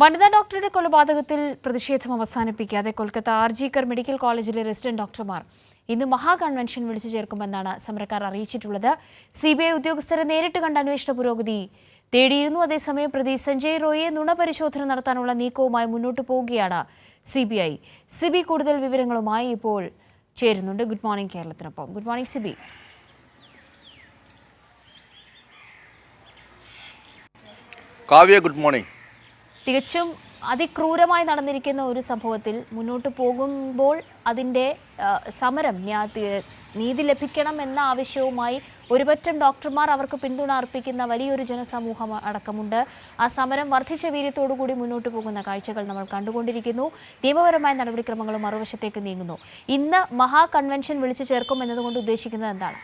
വനിതാ ഡോക്ടറുടെ കൊലപാതകത്തിൽ പ്രതിഷേധം അവസാനിപ്പിക്കാതെ കൊൽക്കത്ത ആർജിക്കർ മെഡിക്കൽ കോളേജിലെ റെസിഡന്റ് ഡോക്ടർമാർ ഇന്ന് മഹാകൺവെൻഷൻ വിളിച്ചു ചേർക്കുമെന്നാണ് സമരക്കാർ അറിയിച്ചിട്ടുള്ളത്. സിബിഐ ഉദ്യോഗസ്ഥരെ നേരിട്ട് കണ്ട അന്വേഷണ പുരോഗതി തേടിയിരുന്നു. അതേസമയം പ്രതി സഞ്ജയ് റോയിയെ നുണപരിശോധന നടത്താനുള്ള നീക്കവുമായി മുന്നോട്ട് പോവുകയാണ് സിബിഐ. സിബി കൂടുതൽ വിവരങ്ങളുമായി ഇപ്പോൾ ചേരുന്നുണ്ട്. ഗുഡ് മോർണിംഗ് കേരളത്തിനൊപ്പം. Good morning Sibi. Kavya, good morning. തികച്ചും അതിക്രൂരമായി നടന്നിരിക്കുന്ന ഒരു സംഭവത്തിൽ മുന്നോട്ട് പോകുമ്പോൾ അതിൻ്റെ സമരം നീതി ലഭിക്കണം എന്ന ആവശ്യവുമായി ഒരുപറ്റം ഡോക്ടർമാർ അവർക്ക് പിന്തുണ അർപ്പിക്കുന്ന വലിയൊരു ജനസമൂഹം അടക്കമുണ്ട്. ആ സമരം വർദ്ധിച്ച വീര്യത്തോടുകൂടി മുന്നോട്ട് പോകുന്ന കാഴ്ചകൾ നമ്മൾ കണ്ടുകൊണ്ടിരിക്കുന്നു. നിയമപരമായ നടപടിക്രമങ്ങളും മറുവശത്തേക്ക് നീങ്ങുന്നു. ഇന്ന് മഹാ കൺവെൻഷൻ വിളിച്ചു ചേർക്കും എന്നതുകൊണ്ട് ഉദ്ദേശിക്കുന്നത് എന്താണ്?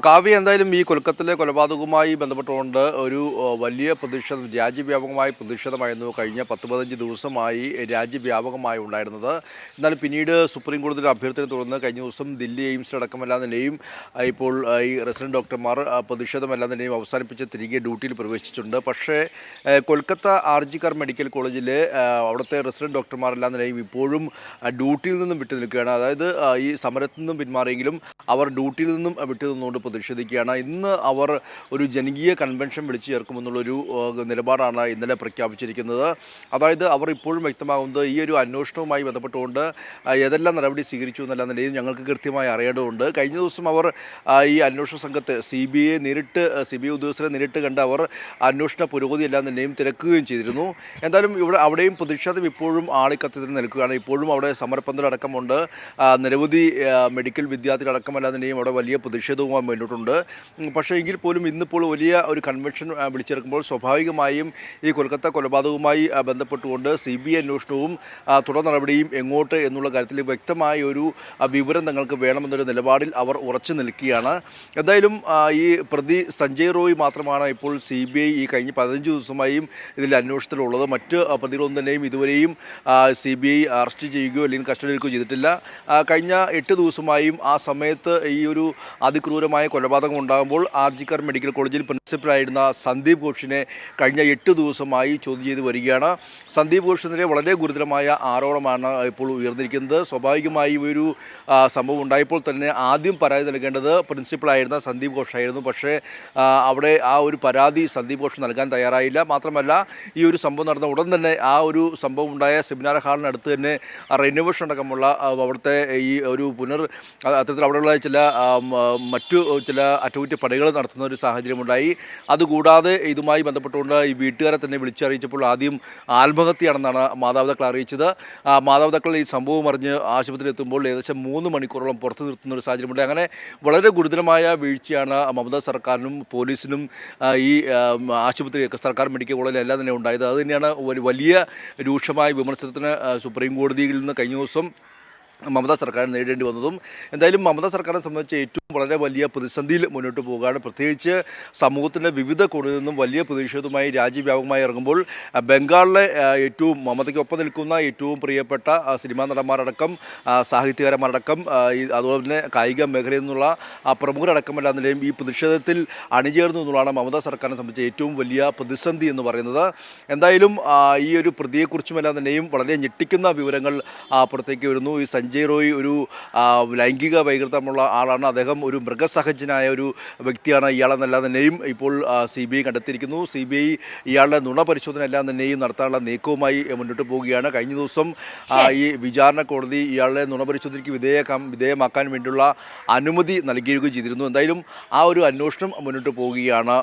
കാവ്യ, എന്തായാലും ഈ കൊൽക്കത്തയിലെ കൊലപാതകവുമായി ബന്ധപ്പെട്ടുകൊണ്ട് ഒരു വലിയ പ്രതിഷേധം, രാജ്യവ്യാപകമായ പ്രതിഷേധമായിരുന്നു കഴിഞ്ഞ 10-15 ദിവസമായി രാജ്യവ്യാപകമായി ഉണ്ടായിരുന്നത്. എന്നാൽ പിന്നീട് സുപ്രീം കോടതിയുടെ അഭ്യർത്ഥന തുടർന്ന് കഴിഞ്ഞ ദിവസം ദില്ലി എയിംസിലടക്കമെല്ലാം തന്നെയും ഇപ്പോൾ ഈ റെസിഡന്റ് ഡോക്ടർമാർ പ്രതിഷേധമെല്ലാം തന്നെയും അവസാനിപ്പിച്ച് തിരികെ ഡ്യൂട്ടിയിൽ പ്രവേശിച്ചിട്ടുണ്ട്. പക്ഷേ കൊൽക്കത്ത ആർജിക്കർ മെഡിക്കൽ കോളേജിലെ അവിടുത്തെ റെസിഡന്റ് ഡോക്ടർമാരെല്ലാം തന്നെയും ഇപ്പോഴും ഡ്യൂട്ടിയിൽ നിന്നും വിട്ടു നിൽക്കുകയാണ്. അതായത് ഈ സമരത്തിൽ നിന്നും പിന്മാറിയെങ്കിലും അവർ ഡ്യൂട്ടിയിൽ നിന്നും വിട്ടു ോട് പ്രതിഷേധിക്കുകയാണ്. ഇന്ന് അവർ ഒരു ജനകീയ കൺവെൻഷൻ വിളിച്ചു ചേർക്കുമെന്നുള്ളൊരു നിലപാടാണ് ഇന്നലെ പ്രഖ്യാപിച്ചിരിക്കുന്നത്. അതായത് അവർ ഇപ്പോഴും വ്യക്തമാകുന്നത് ഈ ഒരു അന്വേഷണവുമായി ബന്ധപ്പെട്ടുകൊണ്ട് ഏതെല്ലാം നടപടി സ്വീകരിച്ചു എന്നെല്ലാം നിലയിൽ ഞങ്ങൾക്ക് കൃത്യമായി അറിയേണ്ടതുണ്ട്. കഴിഞ്ഞ ദിവസം അവർ ഈ അന്വേഷണ സംഘത്തെ സിബിഐ ഉദ്യോഗസ്ഥരെ നേരിട്ട് കണ്ട് അവർ അന്വേഷണ പുരോഗതി എല്ലാം തന്നെയും തിരക്കുകയും ചെയ്തിരുന്നു. എന്തായാലും അവിടെയും പ്രതിഷേധം ഇപ്പോഴും ആളിക്കത്തിൽ നിൽക്കുകയാണ്. ഇപ്പോഴും അവിടെ സമരപ്പന്തലടക്കമുണ്ട്. നിരവധി മെഡിക്കൽ വിദ്യാർത്ഥികളടക്കമെല്ലാം തന്നെയും അവിടെ വലിയ പ്രതിഷേധവുമായി മുന്നോട്ടുണ്ട്. പക്ഷേ എങ്കിൽ പോലും ഇന്നിപ്പോൾ വലിയ ഒരു കൺവെൻഷൻ വിളിച്ചെടുക്കുമ്പോൾ സ്വാഭാവികമായും ഈ കൊൽക്കത്ത കൊലപാതകവുമായി ബന്ധപ്പെട്ടുകൊണ്ട് CBI അന്വേഷണവും തുടർ നടപടിയും എങ്ങോട്ട് എന്നുള്ള കാര്യത്തിൽ വ്യക്തമായ ഒരു വിവരം തങ്ങൾക്ക് വേണമെന്നൊരു നിലപാടിൽ അവർ ഉറച്ചു നിൽക്കുകയാണ്. എന്തായാലും ഈ പ്രതി സഞ്ജയ് റോയ് മാത്രമാണ് ഇപ്പോൾ CBI ഈ കഴിഞ്ഞ 15 ദിവസമായും ഇതിൽ അന്വേഷണത്തിലുള്ളത്. മറ്റ് പ്രതികളൊന്നും തന്നെയും ഇതുവരെയും CBI അറസ്റ്റ് ചെയ്യുകയോ അല്ലെങ്കിൽ കസ്റ്റഡിയിലെടുക്കുകയോ ചെയ്തിട്ടില്ല. കഴിഞ്ഞ 8 ദിവസമായും ആ സമയത്ത് ഈ ഒരു അതിക്രൂരമായ കൊലപാതകം ഉണ്ടാകുമ്പോൾ ആർജിക്കർ മെഡിക്കൽ കോളേജിൽ പ്രിൻസിപ്പലായിരുന്ന സന്ദീപ് ഘോഷിനെ കഴിഞ്ഞ 8 ദിവസമായി ചോദ്യം ചെയ്ത് വരികയാണ്. സന്ദീപ് ഘോഷിനെതിരെ വളരെ ഗുരുതരമായ ആരോപണമാണ് ഇപ്പോൾ ഉയർന്നിരിക്കുന്നത്. സ്വാഭാവികമായും ഒരു സംഭവം ഉണ്ടായപ്പോൾ തന്നെ ആദ്യം പരാതി നൽകേണ്ടത് പ്രിൻസിപ്പലായിരുന്ന സന്ദീപ് ഘോഷായിരുന്നു. പക്ഷേ അവിടെ ആ ഒരു പരാതി സന്ദീപ് ഘോഷ് നൽകാൻ തയ്യാറായില്ല. മാത്രമല്ല, ഈ ഒരു സംഭവം നടന്ന ഉടൻ തന്നെ ആ ഒരു സംഭവം ഉണ്ടായ സെമിനാർ ഹാളിനടുത്ത് തന്നെ റിനോവേഷൻ അടക്കമുള്ള അവിടുത്തെ ഈ ഒരു അത്തരത്തിൽ അവിടെയുള്ള മറ്റു ചില അറ്റകുറ്റപ്പണികൾ നടത്തുന്ന ഒരു സാഹചര്യമുണ്ടായി. അതുകൂടാതെ ഇതുമായി ബന്ധപ്പെട്ടുകൊണ്ട് ഈ വീട്ടുകാരെ തന്നെ വിളിച്ചറിയിച്ചപ്പോൾ ആദ്യം ആത്മഹത്യയാണെന്നാണ് മാതാപിതാക്കൾ അറിയിച്ചത്. മാതാപിതാക്കൾ ഈ സംഭവം അറിഞ്ഞ് ആശുപത്രിയിൽ എത്തുമ്പോൾ ഏകദേശം 3 മണിക്കൂറോളം പുറത്തു നിർത്തുന്ന ഒരു സാഹചര്യമുണ്ട്. അങ്ങനെ വളരെ ഗുരുതരമായ വീഴ്ചയാണ് മമതാ സർക്കാരിനും പോലീസിനും ഈ സർക്കാർ മെഡിക്കൽ കോളേജിൽ എല്ലാം തന്നെ ഉണ്ടായത്. അതുതന്നെയാണ് വലിയ രൂക്ഷമായ വിമർശനത്തിന് സുപ്രീം കോടതിയിൽ നിന്ന് കഴിഞ്ഞ ദിവസം മമതാ സർക്കാരിന് നേരിടേണ്ടി വന്നതും. എന്തായാലും മമതാ സർക്കാരിനെ സംബന്ധിച്ച് ഏറ്റവും വളരെ വലിയ പ്രതിസന്ധിയിൽ മുന്നോട്ട് പോവുകയാണ്. പ്രത്യേകിച്ച് സമൂഹത്തിൻ്റെ വിവിധ കോണിൽ നിന്നും വലിയ പ്രതിഷേധവുമായി രാജ്യവ്യാപകമായി ഇറങ്ങുമ്പോൾ ബംഗാളിലെ ഏറ്റവും മമതയ്ക്കൊപ്പം നിൽക്കുന്ന ഏറ്റവും പ്രിയപ്പെട്ട സിനിമാ നടന്മാരടക്കം സാഹിത്യകാരന്മാരടക്കം അതുപോലെ തന്നെ കായിക മേഖലയിൽ നിന്നുള്ള പ്രമുഖരടക്കമെല്ലാം നിലയും ഈ പ്രതിഷേധത്തിൽ അണിചേർന്നു എന്നുള്ളതാണ് മമതാ സർക്കാരിനെ സംബന്ധിച്ച് ഏറ്റവും വലിയ പ്രതിസന്ധി എന്ന് പറയുന്നത്. എന്തായാലും ഈ ഒരു പ്രതിയെക്കുറിച്ചുമെല്ലാം തന്നെയും വളരെ ഞെട്ടിക്കുന്ന വിവരങ്ങൾ പുറത്തേക്ക് വരുന്നു. ഈ സഞ്ജയ് റോയ് ഒരു ലൈംഗിക വൈകൃതമുള്ള ആളാണ്. അദ്ദേഹം ഒരു മൃഗസഹജനായ ഒരു വ്യക്തിയാണ് ഇയാളെന്നെല്ലാം തന്നെയും ഇപ്പോൾ CBI കണ്ടെത്തിയിരിക്കുന്നു. CBI ഇയാളുടെ നുണ പരിശോധന എല്ലാം തന്നെയും നടത്താനുള്ള നീക്കവുമായി മുന്നോട്ട് പോവുകയാണ്. കഴിഞ്ഞ ദിവസം ഈ വിചാരണ കോടതി ഇയാളുടെ നുണ പരിശോധനയ്ക്ക് വിധേയമാക്കാൻ വേണ്ടിയുള്ള അനുമതി നൽകിയിരിക്കുകയും ചെയ്തിരുന്നു. എന്തായാലും ആ ഒരു അന്വേഷണം മുന്നോട്ട് പോവുകയാണ്